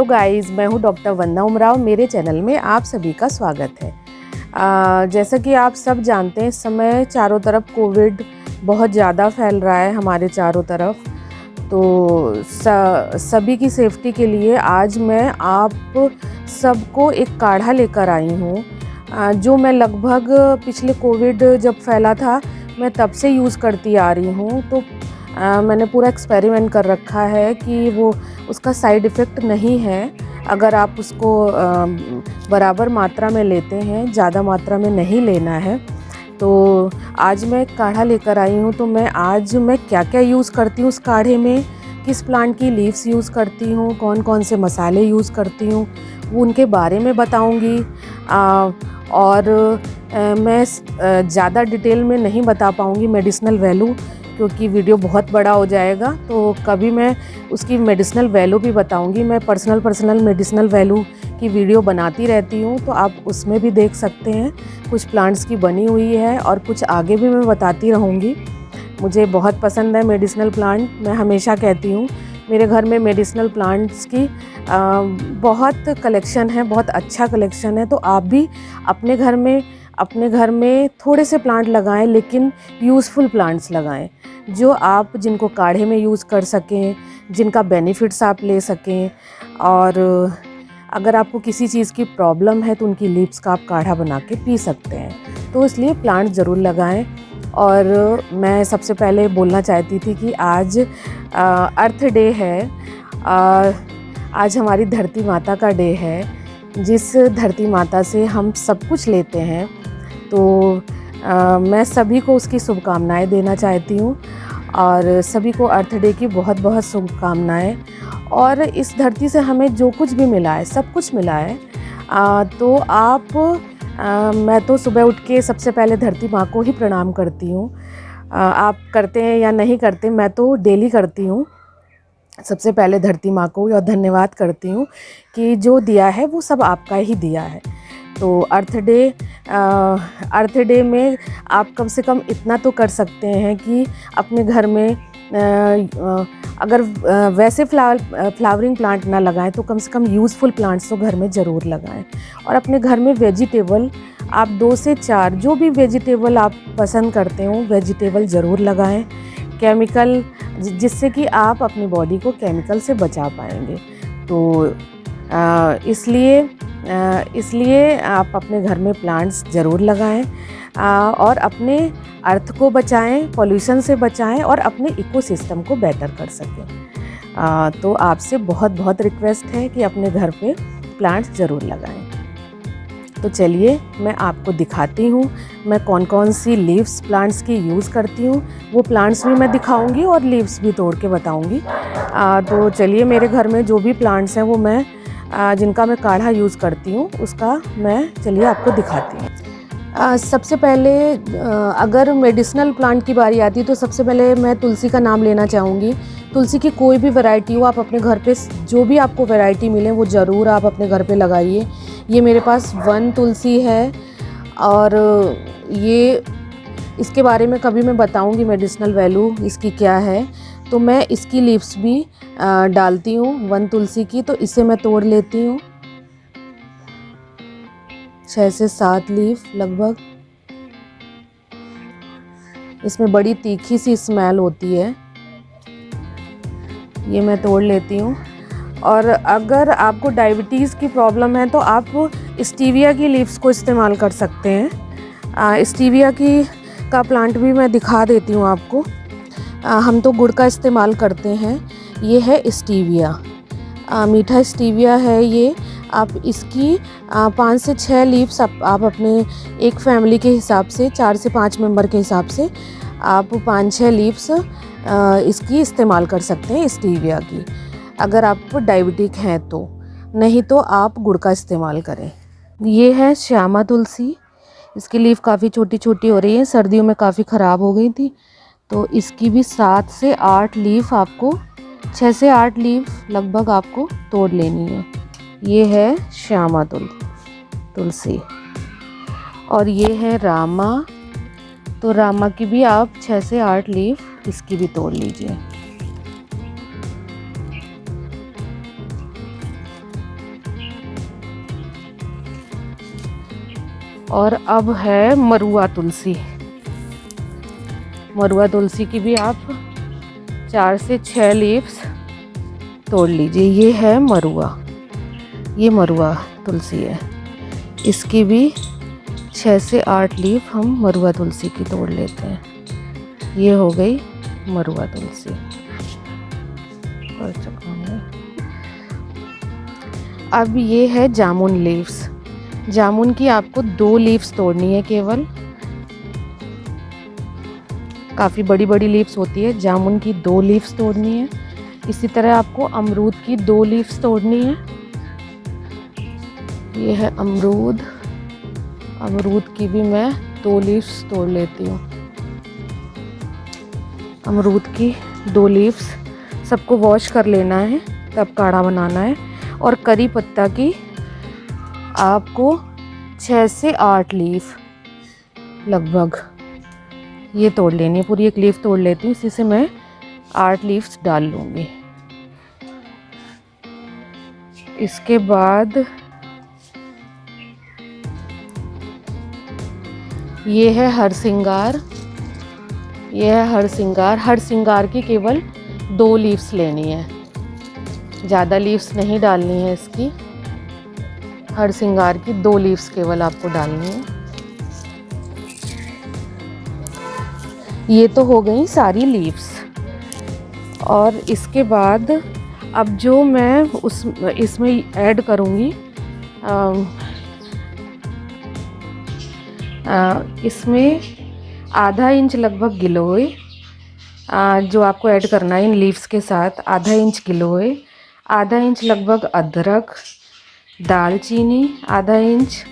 Hello guys, मैं हूं doctor वंदना उमराव। मेरे चैनल में आप सभी का स्वागत है। जैसा कि आप सब जानते हैं, इस समय चारों तरफ कोविड बहुत ज़्यादा फैल रहा है हमारे चारों तरफ। तो सभी की सेफ्टी के लिए आज मैं आप सबको एक काढ़ा लेकर आई हूँ, जो मैं लगभग पिछले कोविड जब फैला था मैं तब से यूज़ करती आ रही हूँ। तो मैंने पूरा एक्सपेरिमेंट कर रखा है कि वो उसका साइड इफ़ेक्ट नहीं है अगर आप उसको बराबर मात्रा में लेते हैं, ज़्यादा मात्रा में नहीं लेना है। तो आज मैं काढ़ा लेकर आई हूँ। तो आज मैं क्या क्या यूज़ करती हूँ उस काढ़े में, किस प्लांट की लीव्स यूज़ करती हूँ, कौन कौन से मसाले यूज़ करती हूँ, वो उनके बारे में बताऊँगी। और मैं ज़्यादा डिटेल में नहीं बता पाऊँगी मेडिसिनल वैल्यू, क्योंकि वीडियो बहुत बड़ा हो जाएगा। तो कभी मैं उसकी मेडिसिनल वैल्यू भी बताऊंगी। मैं पर्सनल मेडिसिनल वैल्यू की वीडियो बनाती रहती हूँ, तो आप उसमें भी देख सकते हैं। कुछ प्लांट्स की बनी हुई है और कुछ आगे भी मैं बताती रहूँगी। मुझे बहुत पसंद है मेडिसिनल प्लांट। मैं हमेशा कहती हूँ मेरे घर में मेडिसिनल प्लांट्स की बहुत कलेक्शन है, बहुत अच्छा कलेक्शन है। तो आप भी अपने घर में थोड़े से प्लांट लगाएं, लेकिन यूज़फुल प्लांट्स लगाएं, जिनको काढ़े में यूज़ कर सकें, जिनका बेनिफिट्स आप ले सकें। और अगर आपको किसी चीज़ की प्रॉब्लम है तो उनकी लीव्स का आप काढ़ा बना के पी सकते हैं। तो इसलिए प्लांट ज़रूर लगाएं। और मैं सबसे पहले बोलना चाहती थी कि आज अर्थ डे है। आज हमारी धरती माता का डे है, जिस धरती माता से हम सब कुछ लेते हैं। तो मैं सभी को उसकी शुभकामनाएं देना चाहती हूँ और सभी को अर्थ डे की बहुत बहुत शुभकामनाएं। और इस धरती से हमें जो कुछ भी मिला है, सब कुछ मिला है। तो मैं तो सुबह उठ के सबसे पहले धरती माँ को ही प्रणाम करती हूँ। आप करते हैं या नहीं करते, मैं तो डेली करती हूँ। सबसे पहले धरती माँ को और धन्यवाद करती हूँ कि जो दिया है वो सब आपका ही दिया है। तो अर्थ डे में आप कम से कम इतना तो कर सकते हैं कि अपने घर में अगर वैसे फ्लावरिंग प्लांट ना लगाएं तो कम से कम यूज़फुल प्लांट्स तो घर में ज़रूर लगाएं। और अपने घर में वेजिटेबल आप 2 से 4 जो भी वेजिटेबल आप पसंद करते हो वेजिटेबल ज़रूर लगाएं, केमिकल, जिससे कि आप अपनी बॉडी को केमिकल से बचा पाएंगे। तो इसलिए आप अपने घर में प्लांट्स ज़रूर लगाएं और अपने अर्थ को बचाएं, पॉल्यूशन से बचाएं और अपने इकोसिस्टम को बेटर कर सकें। तो आपसे बहुत बहुत रिक्वेस्ट है कि अपने घर पे प्लांट्स ज़रूर लगाएं। तो चलिए मैं आपको दिखाती हूँ मैं कौन कौन सी लीव्स प्लांट्स की यूज़ करती हूँ। वो प्लांट्स भी मैं दिखाऊंगी और लीव्स भी तोड़ के बताऊंगी। तो चलिए, मेरे घर में जो भी प्लांट्स हैं वो जिनका मैं काढ़ा यूज़ करती हूँ उसका चलिए आपको दिखाती हूँ। सबसे पहले अगर मेडिसिनल प्लांट की बारी आती है तो सबसे पहले मैं तुलसी का नाम लेना चाहूँगी। तुलसी की कोई भी वैरायटी हो, आप अपने घर पे जो भी आपको वैरायटी मिले वो ज़रूर आप अपने घर पे लगाइए। ये मेरे पास वन तुलसी है और इसके बारे में कभी मैं बताऊंगी मेडिसिनल वैल्यू इसकी क्या है। तो मैं इसकी लीव्स भी डालती हूँ वन तुलसी की। तो इसे मैं तोड़ लेती हूँ, 6 से 7 लीफ लगभग। इसमें बड़ी तीखी सी स्मेल होती है। ये मैं तोड़ लेती हूँ। और अगर आपको डायबिटीज़ की प्रॉब्लम है तो आप स्टीविया की लीव्स को इस्तेमाल कर सकते हैं। स्टीविया का प्लांट भी मैं दिखा देती हूँ आपको। हम तो गुड़ का इस्तेमाल करते हैं। ये है स्टीविया, मीठा स्टीविया है ये। आप इसकी 5 से 6 लीव्स आप अपने एक फैमिली के हिसाब से, 4 से 5 मेंबर के हिसाब से आप 5-6 लीव्स इसकी इस्तेमाल कर सकते हैं स्टीविया की, अगर आप डायबिटिक हैं तो। नहीं तो आप गुड़ का इस्तेमाल करें। ये है श्यामा तुलसी। इसकी लीफ काफ़ी छोटी छोटी हो रही है, सर्दियों में काफ़ी ख़राब हो गई थी। तो इसकी भी 7 से 8 लीफ आपको, 6 से 8 लीफ लगभग आपको तोड़ लेनी है। ये है श्यामा तुलसी। और ये है रामा। तो रामा की भी आप 6 से 8 लीफ इसकी भी तोड़ लीजिए। और अब है मरुआ तुलसी। मरुआ तुलसी की भी आप 4 से 6 लीव्स तोड़ लीजिए। ये है मरुआ, ये मरुआ तुलसी है। इसकी भी 6 से 8 लीफ हम मरुआ तुलसी की तोड़ लेते हैं। ये हो गई मरुआ तुलसी। अब ये है जामुन लीव्स। जामुन की आपको 2 लीव्स तोड़नी है केवल। काफ़ी बड़ी बड़ी लीव्स होती है, जामुन की 2 लीव्स तोड़नी है। इसी तरह आपको अमरूद की 2 लीव्स तोड़नी है। ये है अमरूद, अमरूद की भी मैं 2 लीव्स तोड़ लेती हूँ। अमरूद की 2 लीव्स सबको वॉश कर लेना है, तब काढ़ा बनाना है। और करी पत्ता की आपको 6 से 8 लीफ लगभग ये तोड़ लेनी है। पूरी 1 लीफ तोड़ लेती हूँ, इसी से मैं 8 लीव्स डाल लूँगी। इसके बाद ये है हरसिंगार। ये है हरसिंगार। हरसिंगार की केवल 2 लीव्स लेनी है, ज़्यादा लीव्स नहीं डालनी है इसकी। हरसिंगार की 2 लीव्स केवल आपको डालनी है। ये तो हो गई सारी लीव्स। और इसके बाद अब जो मैं इसमें ऐड करूँगी, इसमें आधा इंच लगभग गिलोय जो आपको ऐड करना है इन लीव्स के साथ। आधा इंच गिलोय, आधा इंच लगभग अदरक, दालचीनी आधा इंच,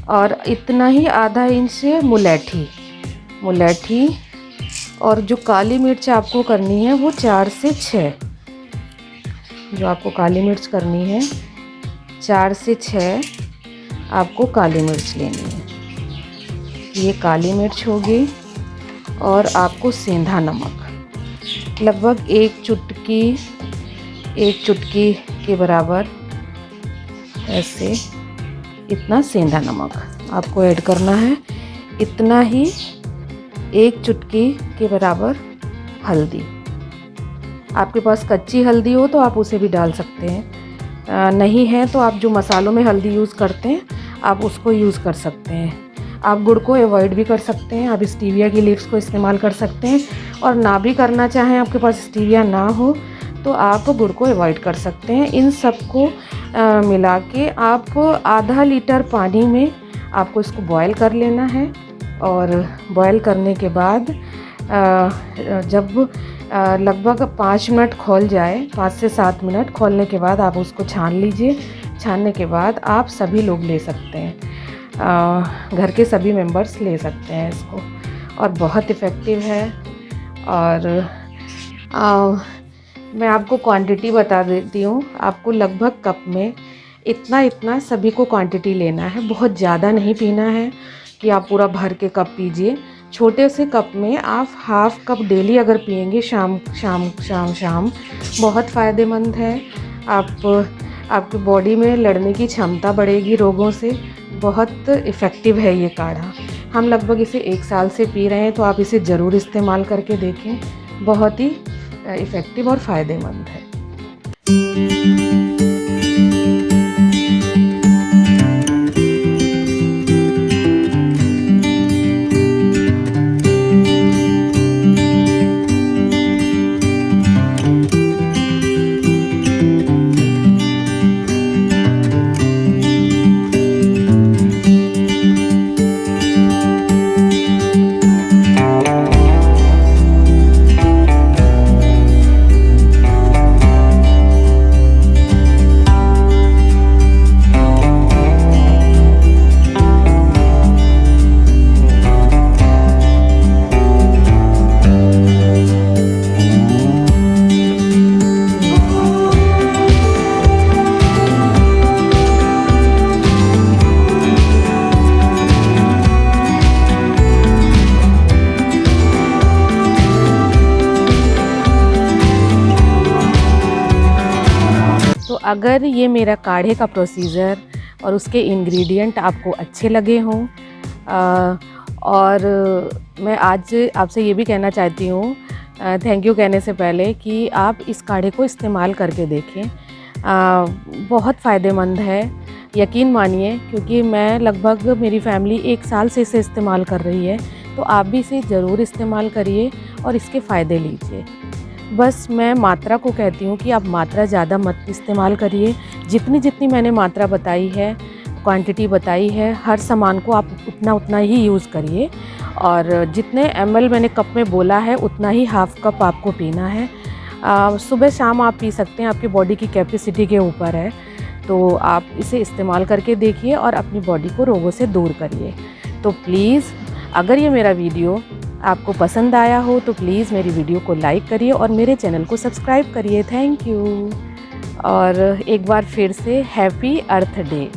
और इतना ही आधा इंच मुलैठी। मुलैठी और जो काली मिर्च आपको करनी है वो 4 से 6, जो आपको काली मिर्च करनी है 4 से 6 आपको काली मिर्च लेनी है। ये काली मिर्च होगी। और आपको सेंधा नमक लगभग 1 चुटकी के बराबर, ऐसे इतना सेंधा नमक आपको ऐड करना है। इतना ही 1 चुटकी के बराबर हल्दी। आपके पास कच्ची हल्दी हो तो आप उसे भी डाल सकते हैं, नहीं है तो आप जो मसालों में हल्दी यूज़ करते हैं आप उसको यूज़ कर सकते हैं। आप गुड़ को अवॉइड भी कर सकते हैं, आप स्टीविया की लीव्स को इस्तेमाल कर सकते हैं। और ना भी करना चाहें, आपके पास स्टीविया ना हो तो आप गुड़ को अवॉइड कर सकते हैं। इन सबको मिला के आप आधा लीटर पानी में आपको इसको बॉयल कर लेना है। और बॉयल करने के बाद जब लगभग 5 मिनट खौल जाए, 5 से 7 मिनट खौलने के बाद आप उसको छान लीजिए। छानने के बाद आप सभी लोग ले सकते हैं, घर के सभी मेंबर्स ले सकते हैं इसको, और बहुत इफ़ेक्टिव है। और मैं आपको क्वांटिटी बता देती हूँ। आपको लगभग कप में इतना सभी को क्वांटिटी लेना है, बहुत ज़्यादा नहीं पीना है कि आप पूरा भर के कप पीजिए। छोटे से कप में आप हाफ कप डेली अगर पिएंगे शाम बहुत फ़ायदेमंद है। आपकी बॉडी में लड़ने की क्षमता बढ़ेगी रोगों से। बहुत इफ़ेक्टिव है ये काढ़ा। हम लगभग इसे 1 साल से पी रहे हैं, तो आप इसे ज़रूर इस्तेमाल करके देखें। बहुत ही इफ़ेक्टिव और फ़ायदेमंद है। अगर ये मेरा काढ़े का प्रोसीजर और उसके इंग्रेडिएंट आपको अच्छे लगे हों। और मैं आज आपसे ये भी कहना चाहती हूँ, थैंक यू कहने से पहले, कि आप इस काढ़े को इस्तेमाल करके देखें। बहुत फ़ायदेमंद है, यकीन मानिए, क्योंकि मैं लगभग मेरी फैमिली 1 साल से इसे इस्तेमाल कर रही है। तो आप भी इसे ज़रूर इस्तेमाल करिए और इसके फ़ायदे लीजिए। बस मैं मात्रा को कहती हूँ कि आप मात्रा ज़्यादा मत इस्तेमाल करिए। जितनी मैंने मात्रा बताई है, क्वांटिटी बताई है, हर सामान को आप उतना ही यूज़ करिए। और जितने ml मैंने कप में बोला है उतना ही हाफ़ कप आपको पीना है। सुबह शाम आप पी सकते हैं, आपकी बॉडी की कैपेसिटी के ऊपर है। तो आप इसे इस्तेमाल करके देखिए और अपनी बॉडी को रोगों से दूर करिए। तो प्लीज़, अगर ये मेरा वीडियो आपको पसंद आया हो तो प्लीज़ मेरी वीडियो को लाइक करिए और मेरे चैनल को सब्सक्राइब करिए। Thank you. और एक बार फिर से हैप्पी अर्थ डे।